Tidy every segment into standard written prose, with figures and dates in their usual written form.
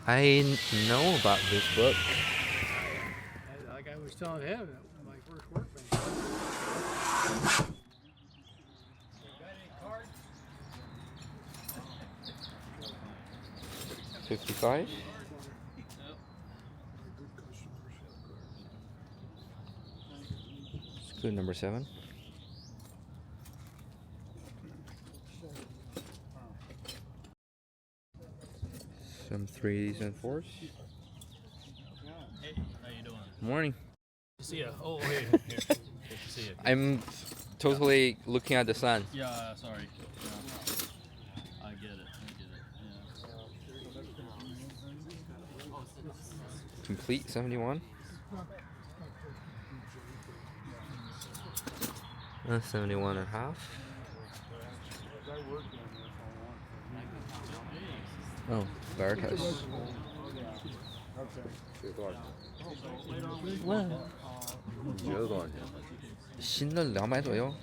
I know about this book. Like I was telling him, my first workbench. 55. Good, number 7. Some 3s and 4s. Hey, how you doing? Morning. See ya. Oh, hey, here. Good to see you. I'm totally looking at the sun. Yeah, sorry. Yeah. I get it. Complete 71. 71 and a half. Oh, Veritas. 你觉得多少钱？新的200左右。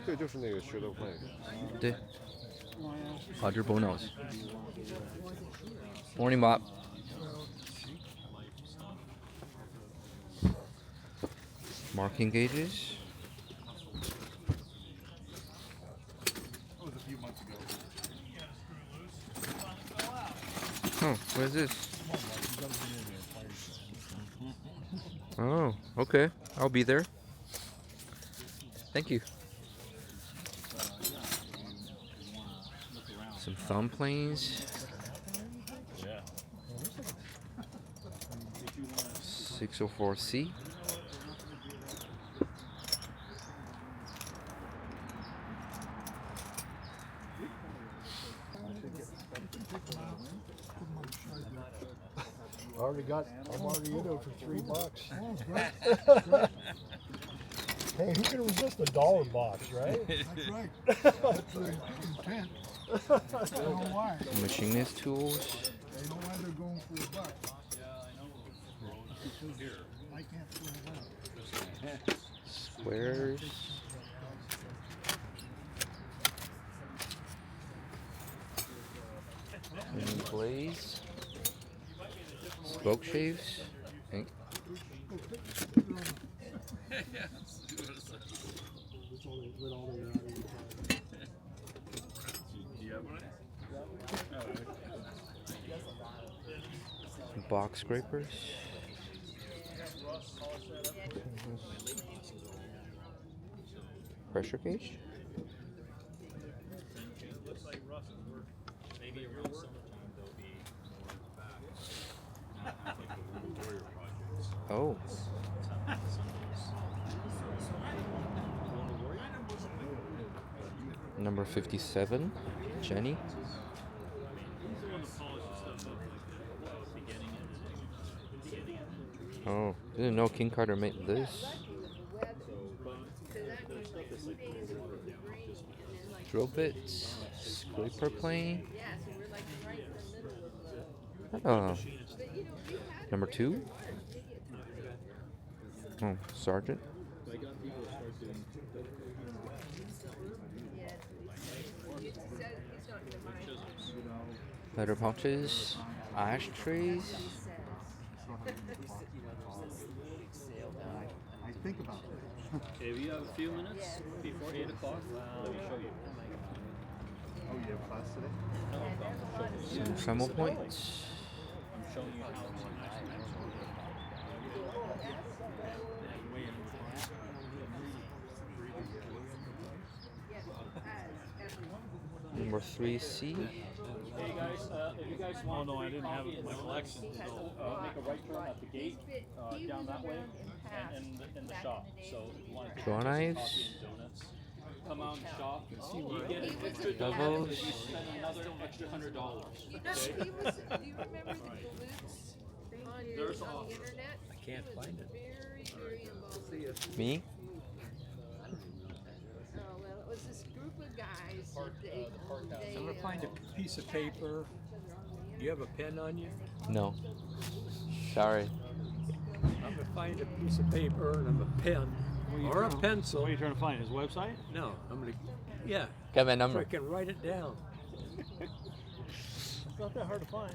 对，就是那个石头块。对。啊，这是 bonus。Morning, Bob. Marking gauges. Oh, what is this? Oh, okay. I'll be there. Thank you. Some thumb planes. 604C. I'm already in it for $3. Oh, great. Hey, who can resist a dollar box, right? That's right. That's the intent. I don't know why. Machinist tools. They know why they're going for $1. Because I can't figure it out. Squares. And blades. Spoke shaves. Ink. Box scrapers. Pressure gauge. Oh. Number 57, Jenny. Oh, didn't know King Carter made this. Drill bits, scraper plane. Number 2. Oh, Sergeant. Letter pouches, ashtrays. I think about it. Okay, we have a few minutes before 8 o'clock. Let me show you. Oh, you have class today? Some thermal points. I'm showing you how to Number 3C. Hey guys, if you guys want, no, I didn't have it in my collection. So make a right turn at the gate, down that way, and in the shop. So if you want to Draw knives. coffee and donuts, come out and shop. You get an extra Doubles. $1, you spend another extra $100. You know, he was, do you remember the glutes There's on all- the internet? I can't find it. Very, very involved. Me? Oh, well, it was this group of guys that they Ever find a piece of paper? Do you have a pen on you? No. Sorry. I'm gonna find a piece of paper and a pen or a pencil. What are you trying to find? His website? No, I'm gonna, yeah. Got my number. So I can write it down. It's not that hard to find.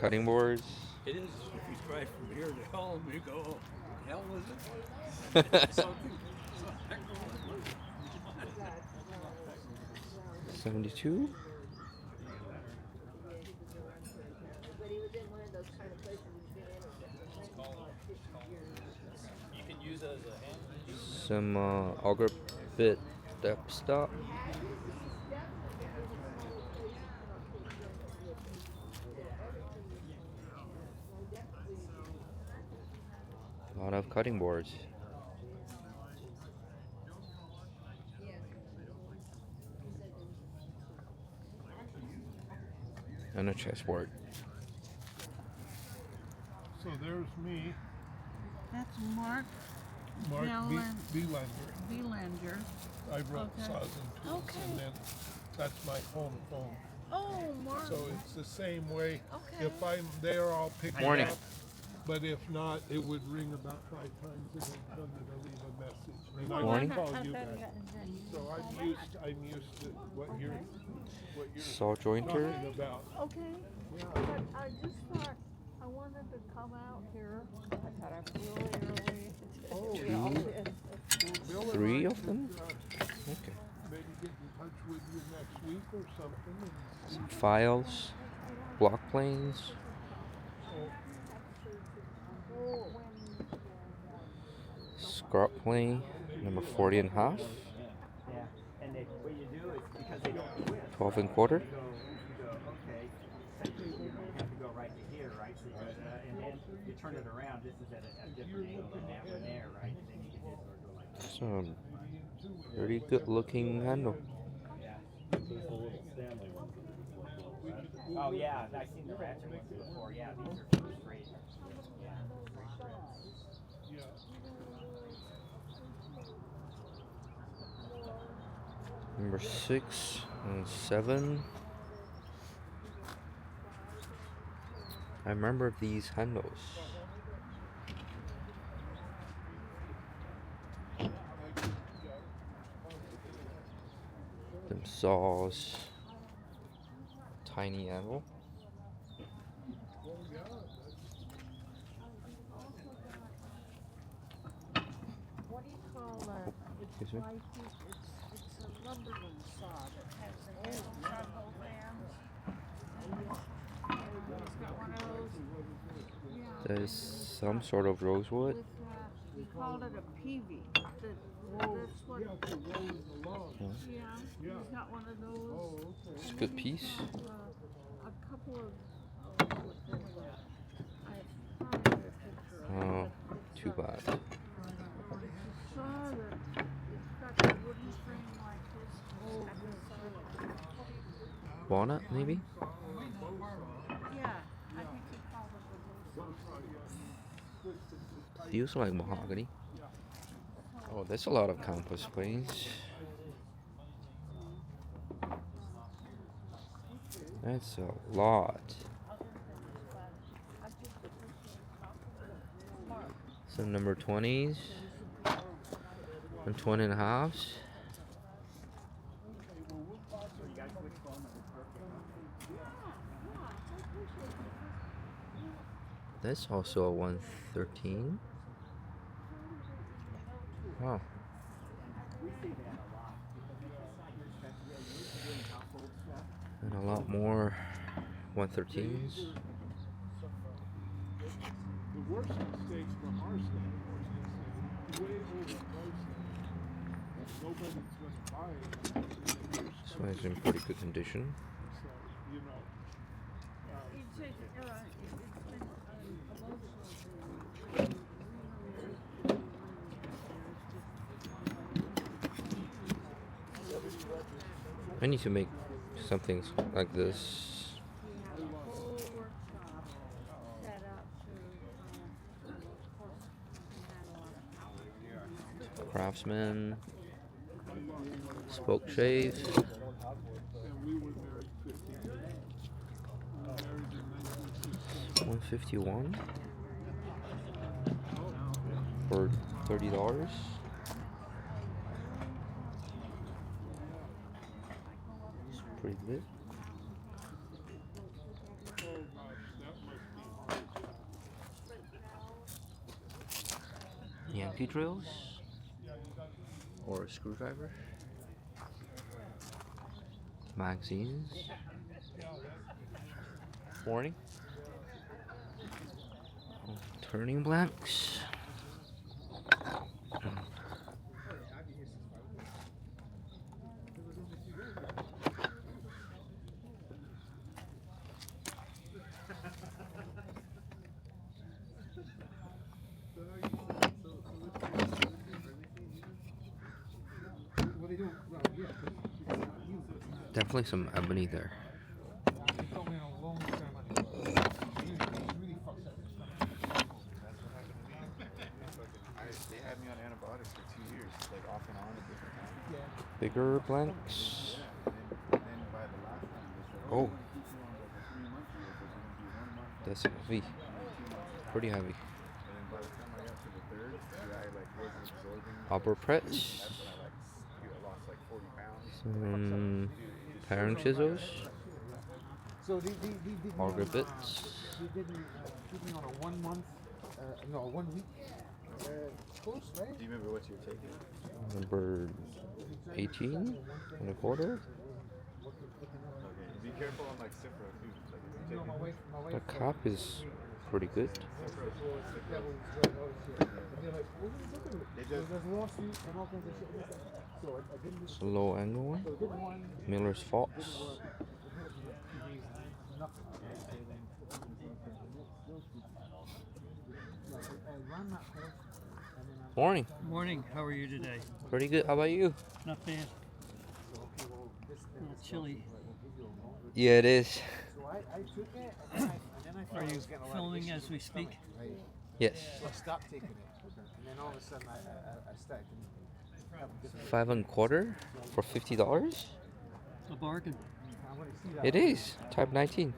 Cutting boards. It is. If you drive from here to home, you go, oh, hell was it? Something. 72. But he was in one of those kind of places he's been in for 50 years. You can use it as a hand. Some auger bit depth stop. A lot of cutting boards. And a chessboard. So there's me, That's Mark Mark Belen- Belanger. Belanger. I wrote Okay. Saws and Tools, Okay. and then that's my home phone. Oh, Mark. So it's the same way. Okay. If I'm there, I'll pick it Morning. up. But if not, it would ring about 5 times and then tell me to leave a message. And I Morning. would call you back. So I'm used to what you're Saw jointer. talking about. Okay. But I just thought I wanted to come out here. I got up really early. Oh, to do all yeah. this. Well, Bill and Three I of them? could, Okay. maybe get in touch with you next week or something. And Some files. Block planes. Scrap plane. Number 40 and a half. Yeah, and what you do is because they don't quit. 12 and quarter. You go, okay. Essentially, you don't have to go right to here, right? So and then you turn it around. This is at a different angle than that one there, right? And then you can just sort of go like that. Some pretty good looking handle. Yeah. Oh yeah, I've seen the ratchet ones before. Yeah, these are straight. Yeah, straight threads. Number 6 and 7. I remember these handles. Them saws. Tiny handle. What do you call that? Excuse me? It's a lumberman saw that has the little shuttle hands. He's got one of those. Yeah. There's some sort of rosewood. With, we called it a peavy. That's what. Yeah. He's got one of those. It's a good piece. A couple of. I found a picture of Oh, it. too bad. Saw that it's got the wooden frame like this. at the side. Walnut, maybe? Yeah, I think he called it the wood. Feels like mahogany. Oh, there's a lot of compass planes. That's a lot. Some number 20s and 20 and a halves. That's also a 113. Wow. And a lot more 113s. The worst mistakes from our standpoint is way overpriced. Nobody's going to buy it. This one is in pretty good condition. So, you know, It's been emotional. I need to make something like this. We have a whole workshop set up to Craftsman. Spoke shave. and we were married 15 years. We were married in 1960. 151 for $30. It's pretty good. Alki drills or a screwdriver. Magazines. Warning. Turning blanks. Definitely some ebony there. They had me on antibiotics for 2 years, like off and on at different times. Bigger blanks. And then by the last time, they said, Oh, keep you on like a 3-month deal, but then do 1 month. that's heavy. Pretty heavy. And then by the time I got to the third, I like wasn't absorbing. Upper press. That's when I lost like 40 pounds. Some paring chisels. So they did Auger bits. They didn't keep me on a 1 month, no, 1 week course, right? Do you remember what you were taking? Number 18 and a quarter. Okay. Be careful on like Cipro too. Like if you No, take my wife. The cap is pretty good. There's lawsuit and all kinds of shit like that. So I didn't. It's a low angle one. So I didn't want. Miller's Fox. Nothing. I ran that course and then I. Morning. Morning. How are you today? Pretty good. How about you? Not bad. A little chilly. Yeah, it is. So I took it and then I Are you filming as we speak? Yes. So I stopped taking it, and then all of a sudden I started. having different- 5 and a quarter for $50. A bargain. I wanna see that. It is. Type 19.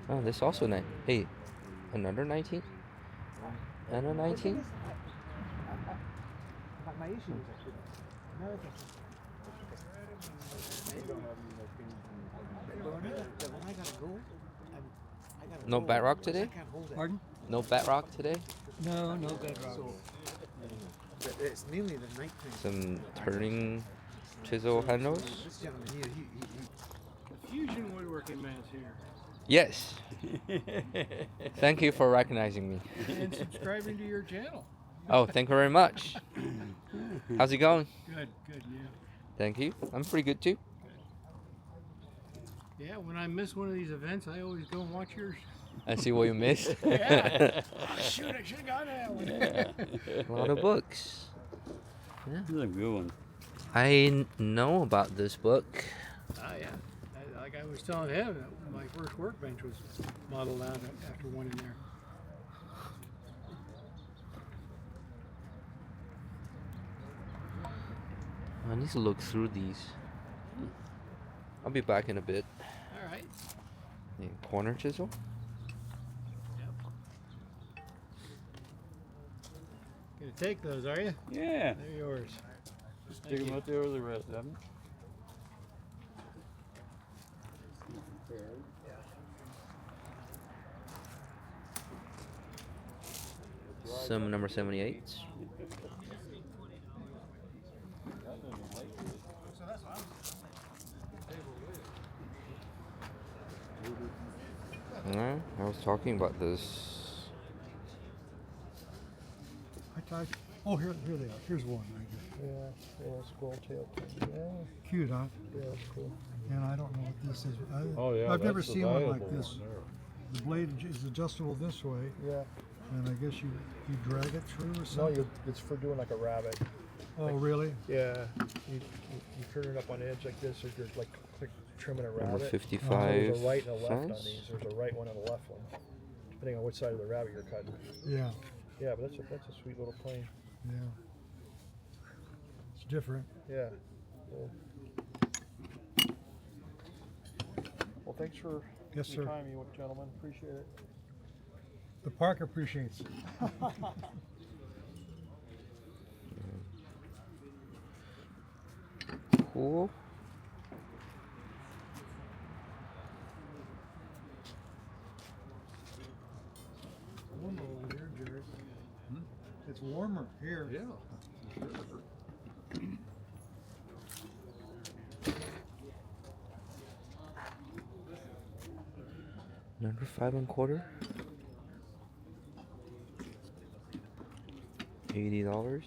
Oh, this also 9. Hey, another 19? And a 19? My issue is I couldn't. American. But when I gotta go, I gotta No go, bat rock because today? I can't hold it. Pardon? No bat rock today? No, no bedrock. So it's mainly the night time. Some turning chisel handles? This gentleman here, The Fusion Woodworking man's here. Yes. Thank you for recognizing me. And subscribing to your channel. Oh, thank you very much. How's it going? Good, good, yeah. Thank you. I'm pretty good too. Yeah, when I miss one of these events, I always go and watch yours. I see what you missed. Yeah. Oh, shoot, I should have got that one. A lot of books. This is a good one. I know about this book. Ah, yeah. Like I was telling him, my first workbench was modeled out after one in there. I need to look through these. I'll be back in a bit. All right. Yeah, corner chisel. Gonna take those, are you? Yeah. They're yours. Stick them out there with the rest of them. Some number 78. I was talking about this. Oh, here they are. Here's one right here. Yeah, scroll tail thing. Yeah, Cute, huh? yeah, that's cool. And I don't know what this is. Oh, yeah, I've never that's the seen one like valuable this. one there. The blade is adjustable this way, Yeah. and I guess you drag it through or No, something. it's for doing like a rabbit. Oh, really? Yeah. You turn it up on edge like this, or you're like trimming a Number rabbit. 55 There's a right and a left on cents. these. There's a right one and a left one, depending on which side of the rabbit you're cutting. Yeah, Yeah, but that's a sweet little plane. yeah. It's different. Yeah. Well, thanks for Yes, your sir. time, you gentlemen. Appreciate it. The park appreciates it. Cool. One over here, Jerry. It's It's warmer here. Yeah. Number 5 1/4. $80.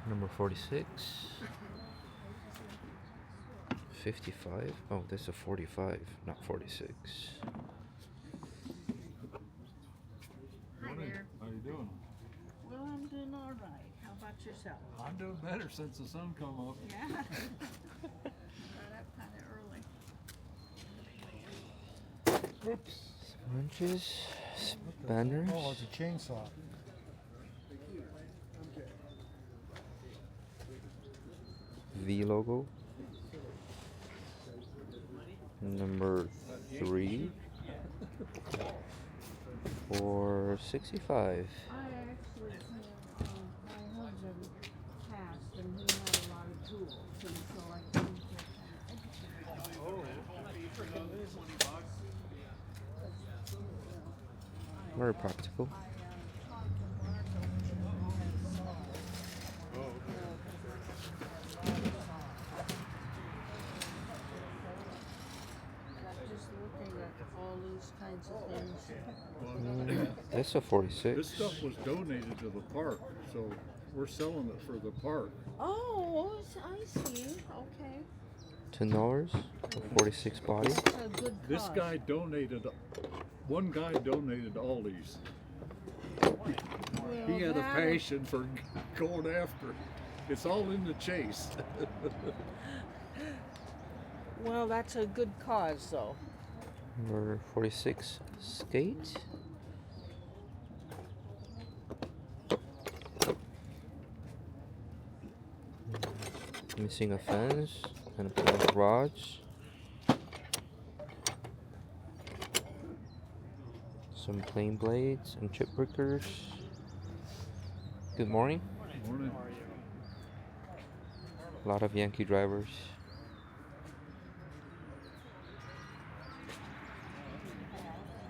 Number 46. 55. Oh, that's a 45, not 46. Hi there. How you doing? Well, I'm doing all right. How about yourself? I'm doing better since the sun come up. Yeah. Got up kind of early. Oops. Sponges, spanners. Oh, it's a chainsaw. V logo. Number 3 for 65. I actually, my husband passed and he had a lot of tools, and so I couldn't get Very practical. just looking at all these kinds of things. That's a 46. This stuff was donated to the park, so we're selling it for the park. Oh, I see. Okay. $10 for 46 body. It's a good This cause. guy donated, one guy donated all these. He had a that- passion for going after it. It's all in the chase. Well, that's a good cause, though. Number 46 skate. Missing a fence and a garage. Some plain blades and chip breakers. Good morning. Morning. A lot of Yankee drivers.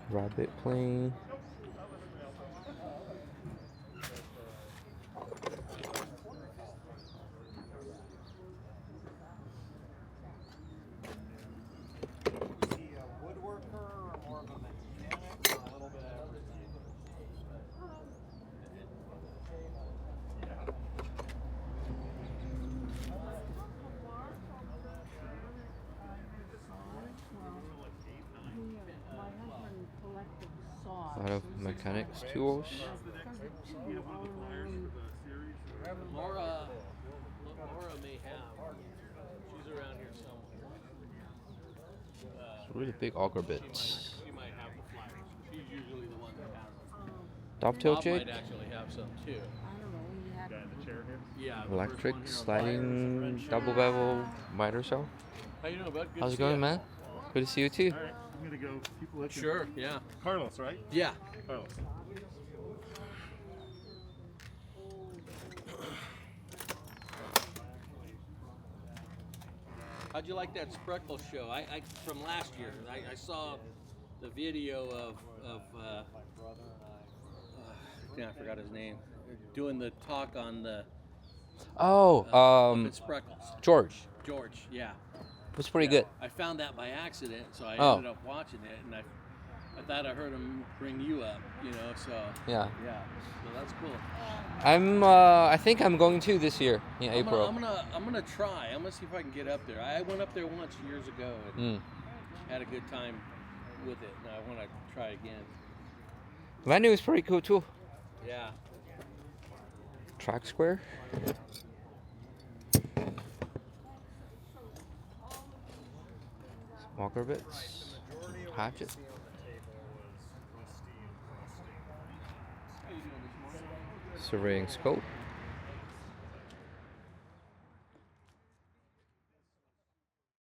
Rabbit plane. Is he a woodworker or more of a mechanic or a little bit of everything? My husband collected saws. A lot of mechanics tools. Laura may have. She's around here somewhere. It's really big auger bits. She might have the flyers. She's usually the one that has them. Dovetail Bob jig. might actually have some too. I don't know, he had. in the chair here. Yeah. the Electric first one here on sliding flyers. double bevel miter cell. How you doing, bud? Good How's to it see going, ya. man? Good to see you too. All right, I'm gonna go. People looking. Sure. Yeah. Carlos, right? Yeah. Carlos. How'd you like that Spreckle show? I from last year. I saw the video of I forgot his name. Doing the talk on the Oh, it's Spreckles. George. George, yeah. It's pretty good. I found that by accident, so I Oh. ended up watching it, and I thought I heard him bring you up, so Yeah. yeah, so that's cool. I think I'm going to this year in April. I'm gonna try. I'm gonna see if I can get up there. I went up there once years ago and had a good time with it, and I want to try again. Venue is pretty cool too. Yeah. Track square. Walker bits. Hatchet. Surveying scope.